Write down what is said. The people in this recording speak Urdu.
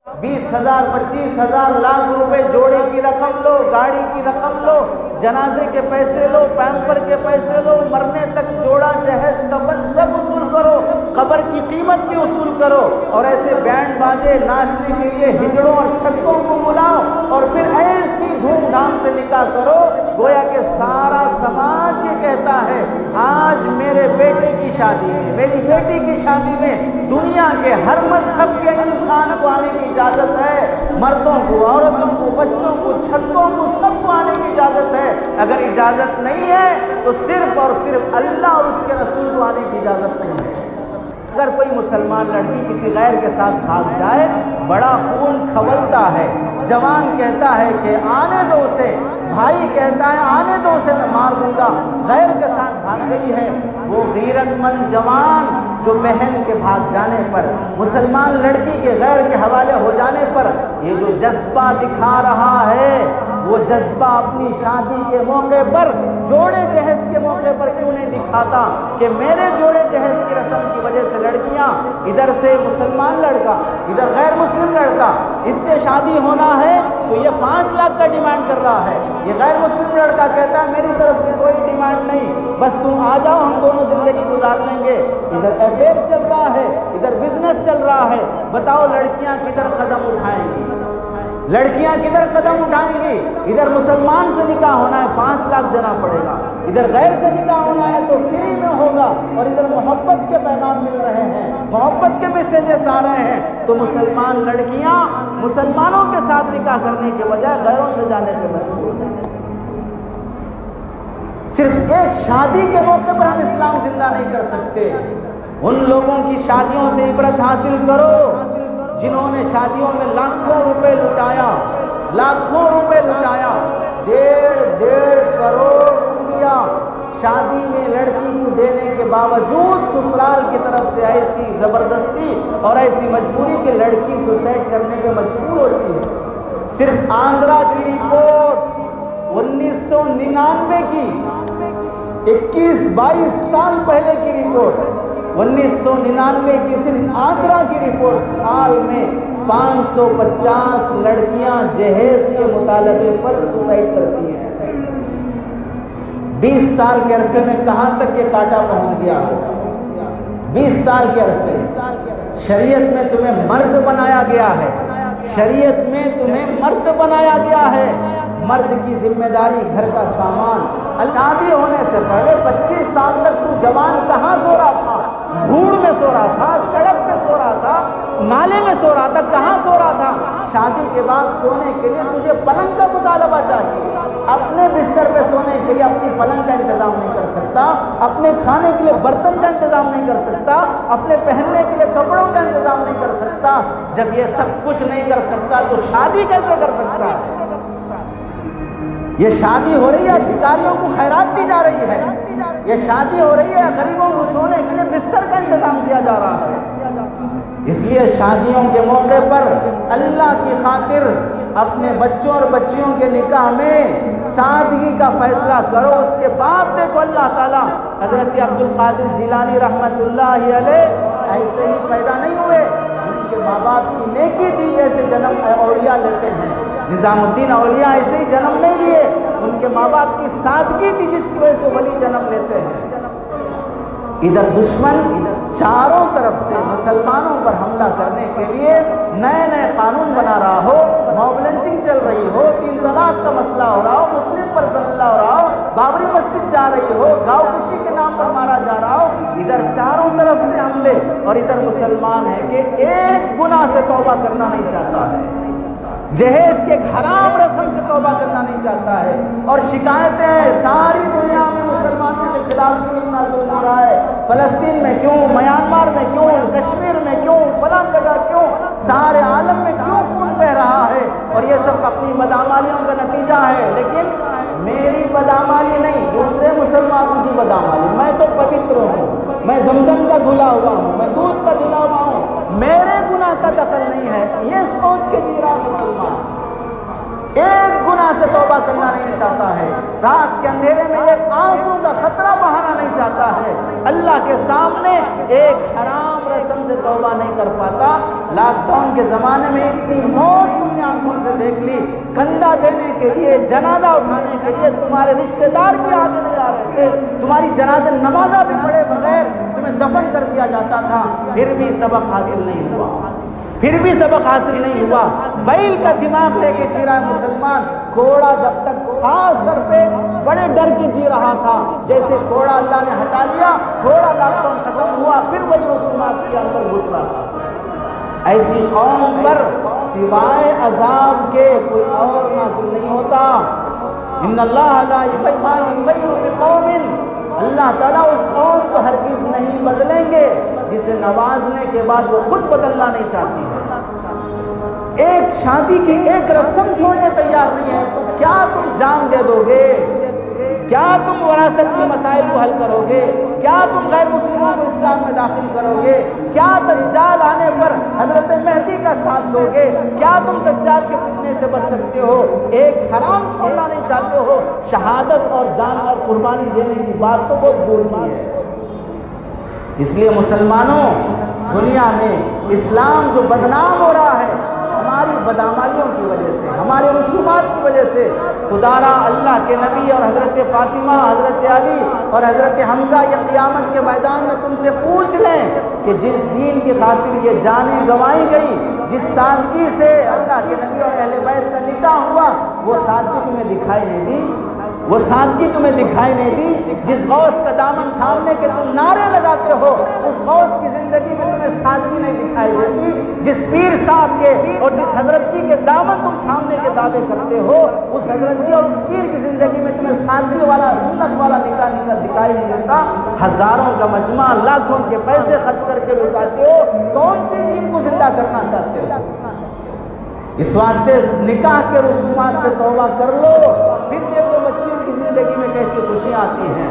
20,000 25,000 لاکھ روپے جوڑے کی رقم لو، گاڑی کی رقم لو، جنازے کے پیسے لو، پیمپر کے پیسے لو، مرنے تک جوڑا جہیز کفن سب وصول کرو، قبر کی قیمت بھی وصول کرو، اور ایسے بینڈ باجے ناچنے کے لیے ہجڑوں اور چھکوں کو بلاؤ، اور پھر ایسی دھوم دھام سے نکاح کرو گویا کہ سارا سماج یہ کہتا ہے آج میرے بیٹے کی شادی میں، میری بیٹی کی شادی میں دنیا کے ہر مذہب کے انسان کو آنے کی اجازت ہے، مردوں کو، عورتوں کو، بچوں کو، چھکوں کو، سب کو آنے کی اجازت ہے۔ اگر اجازت نہیں ہے تو صرف اور صرف اللہ اور اس کے رسول کو آنے کی اجازت نہیں ہے۔ اگر کوئی مسلمان لڑکی کسی غیر کے ساتھ بھاگ جائے بڑا خون کھولتا ہے، جوان کہتا ہے کہ آنے دو اسے، بھائی کہتا ہے آنے دو اسے، میں مار دوں گا، غیر کے ساتھ بھاگ گئی ہے، وہ غیرت مند جوان جو بہن کے بھاگ جانے پر، مسلمان لڑکی کے غیر کے حوالے ہو جانے پر یہ جو جذبہ دکھا رہا ہے، وہ جذبہ اپنی شادی کے موقع پر، جوڑے جہیز کے موقع پر کیوں نہیں دکھاتا کہ میرے جوڑے جہیز کی رسم کی وجہ سے لڑکیاں، ادھر سے مسلمان لڑکا، ادھر غیر مسلم لڑکا، اس سے شادی ہونا ہے تو یہ 5 لاکھ کا ڈیمانڈ کر رہا ہے، یہ غیر مسلم لڑکا کہتا ہے میری طرف سے کوئی ڈیمانڈ نہیں، بس تم آ جاؤ ہم دونوں زندگی گزار لیں گے۔ ادھر افیئر چل رہا ہے، ادھر بزنس چل رہا ہے، بتاؤ لڑکیاں کدھر قدم اٹھائیں گی؟ لڑکیاں کدھر قدم اٹھائیں گی؟ ادھر مسلمان سے نکاح ہونا ہے 5 لاکھ دینا پڑے گا، ادھر غیر سے نکاح ہونا ہے تو فری میں ہوگا، اور ادھر محبت کے پیغام مل رہے ہیں، محبت کے میسیجز آ رہے ہیں، تو مسلمان لڑکیاں مسلمانوں کے ساتھ نکاح کرنے کے بجائے غیروں سے جانے کے مجبور ہیں۔ صرف ایک شادی کے موقع پر ہم اسلام زندہ نہیں کر سکتے، ان لوگوں کی شادیوں سے عبرت حاصل کرو جنہوں نے شادیوں میں لاکھوں روپے لٹایا، لاکھوں روپے لٹایا، 1.5 کروڑ روپیہ شادی میں لڑکی کو دینے کے باوجود سسرال کی طرف سے ایسی زبردستی اور ایسی مجبوری کہ لڑکی سوسائڈ کرنے پہ مجبور ہوتی ہے۔ صرف آندھرا کی رپورٹ 1999 کی، 21-22 سال پہلے کی رپورٹ، 1999 کی صرف آندھرا کی رپورٹ، سال میں 550 لڑکیاں جہیز کے مطالبے پر سوسائڈ کرتی ہیں۔ 20 سال کے عرصے میں کہاں تک یہ کاٹا پہنچ گیا ہو؟ 20 سال کے عرصے شریعت میں تمہیں مرد بنایا گیا ہے، شریعت میں تمہیں مرد بنایا گیا ہے، مرد کی ذمہ داری گھر کا سامان، شادی ہونے سے پہلے 25 سال تک تو جوان کہاں سو رہا تھا؟ دھوڑ میں سو رہا تھا، سڑک پہ سو رہا تھا، نالے میں سو رہا تھا، کہاں سو رہا تھا؟ شادی کے بعد سونے کے لیے تجھے پلنگ کا مطالبہ چاہیے، اپنے بستر پہ سونے کے لیے اپنی پلنگ کا انتظام نہیں کر سکتا، اپنے کھانے کے لیے برتن کا انتظام نہیں کر سکتا، اپنے پہننے کے لیے کپڑوں کا انتظام نہیں کر سکتا، جب یہ سب کچھ نہیں کر سکتا تو شادی کیسے کر سکتا ہے؟ یہ شادی ہو رہی ہے، بھکاریوں کو خیرات دی جا رہی ہے، یہ شادی ہو رہی ہے، غریبوں کو سونے کے لیے بستر کا انتظام کیا جا رہا ہے۔ اس لیے شادیوں کے موقع پر اللہ کی خاطر اپنے بچوں اور بچیوں کے نکاح میں سادگی کا فیصلہ کرو، اس کے بعد دیکھو اللہ تعالیٰ۔ حضرت عبد القادر جیلانی رحمت اللہ علیہ ایسے ہی پیدا نہیں ہوئے، ان کے ماں باپ کی نیکی تھی جیسے جنم اولیاء لیتے ہیں، نظام الدین اولیاء ایسے ہی جنم نہیں لیے، ان کے ماں باپ کی سادگی تھی جس کی وجہ سے ولی جنم لیتے ہیں۔ ادھر دشمن چاروں طرف سے مسلمانوں پر حملہ کرنے کے لیے نئے نئے قانون بنا رہا ہو، موب لنچنگ چل رہی ہو، 3 طلاق کا مسئلہ ہو رہا ہو، مسلم پر حملہ ہو رہا ہو، بابری مسجد جا رہی ہو، گاؤں کشی کے نام پر مارا جا رہا ہو، ادھر چاروں طرف سے حملے، اور ادھر مسلمان ہے کہ ایک گناہ سے توبہ کرنا نہیں چاہتا ہے، جہیز کے حرام رسم سے توبہ کرنا نہیں چاہتا ہے، اور شکایتیں ہیں ساری دنیا میں مسلمانوں کے خلاف کیوں اتنا ظلم ہو رہا ہے، فلسطین میں کیوں، میانمار میں کیوں، کشمیر میں کیوں، فلاں جگہ کیوں، سارے عالم میں کیوں خون بہ رہا ہے، اور یہ سب اپنی بدعمالیوں کا نتیجہ ہے۔ لیکن میری بدعمالی نہیں، دوسرے مسلمانوں کی بدعمالی، میں تو پوتر ہوں، میں زمزم کا دھلا ہوا ہوں، میں دودھ کا دھلا ہوا ہوں، میرے گناہ کا دخل نہیں ہے، یہ سوچ کے جی رہا مسلمان، ایک گناہ سے توبہ کرنا نہیں چاہتا ہے، رات کے اندھیرے میں ایک آنسو کا خطرہ بہانا نہیں چاہتا ہے، اللہ کے سامنے ایک حرام ایک رسم سے توبہ نہیں کر پاتا۔ لاک ڈاؤن کے زمانے میں اتنی موت تم نے آنکھوں سے دیکھ لی، کندھا دینے کے لیے، جنازہ اٹھانے کے لیے تمہارے رشتہ دار بھی آگے نہیں آ رہے تھے، تمہاری جنازہ نمازہ بھی پڑھے بغیر تمہیں دفن کر دیا جاتا تھا، پھر بھی سبق حاصل نہیں ہوا، پھر بھی سبق حاصل نہیں ہوا۔ بیل کا دماغ لے کے جی رہا ہے مسلمان، گھوڑا جب تک تھا سر پہ بڑے ڈر کے جی رہا تھا، جیسے گھوڑا اللہ نے ہٹا لیا، گھوڑا لاک ڈاؤن ختم ہوا، پھر وہی رسومات کے اندر گھس رہا تھا۔ ایسی قوم پر سوائے عذاب کے کوئی اور نازل نہیں ہوتا۔ ان اللہ لا یغیر بقوم، اللہ تعالیٰ اس قوم کو ہرگز نہیں بدلیں گے جسے نوازنے کے بعد وہ خود بدلنا نہیں چاہتی ہے۔ ایک شادی کی ایک رسم چھوڑنے تیار نہیں ہے تو کیا تم جان دے دو گے؟ کیا تم وراثت کے مسائل کو حل کرو گے؟ کیا تم غیر مسلموں کو اسلام میں داخل کرو گے؟ کیا دجال آنے پر حضرت مہدی کا ساتھ دو گے؟ کیا تم دجال کے فتنے سے بچ سکتے ہو؟ ایک حرام چھوڑنا نہیں چاہتے ہو؟ شہادت اور جان اور قربانی دینے کی بات تو بہت دور کی ہے۔ اس لیے مسلمانوں، دنیا میں اسلام جو بدنام ہو رہا ہے ہماری بدعمالیوں کی وجہ سے، ہمارے رسومات کی وجہ سے، خدا را اللہ کے نبی اور حضرت فاطمہ، حضرت علی اور حضرت حمزہ یہ قیامت کے میدان میں تم سے پوچھ لیں کہ جس دین کی خاطر یہ جانیں گنوائی گئی، جس سادگی سے اللہ کے نبی اور اہل بیت کا نکاح ہوا، وہ سادگی تمہیں دکھائی نہیں دی؟ وہ سادگی تمہیں دکھائی نہیں دی؟ جس غوث کا دامن تھامنے کے تم نعرے لگاتے ہو، اس غوث کی زندگی میں تمہیں سادگی نہیں دکھائی دیتی؟ جس پیر صاحب کے اور جس حضرت جی کے دامن تم تھامنے کے دعوے کرتے ہو، اس حضرت جی اور اس پیر کی زندگی میں تمہیں سادگی والا، سنت والا نکاح دکھائی نہیں دیتا؟ ہزاروں کا مجمع، لاکھوں کے پیسے خرچ کر کے لوٹاتے ہو، کون سی دین کو زندہ کرنا چاہتے ہو؟ اس واسطے نکاح کے رسومات سے توبہ کر لو، پھر دیکھو بچیوں کی زندگی میں کیسی خوشیاں آتی ہیں۔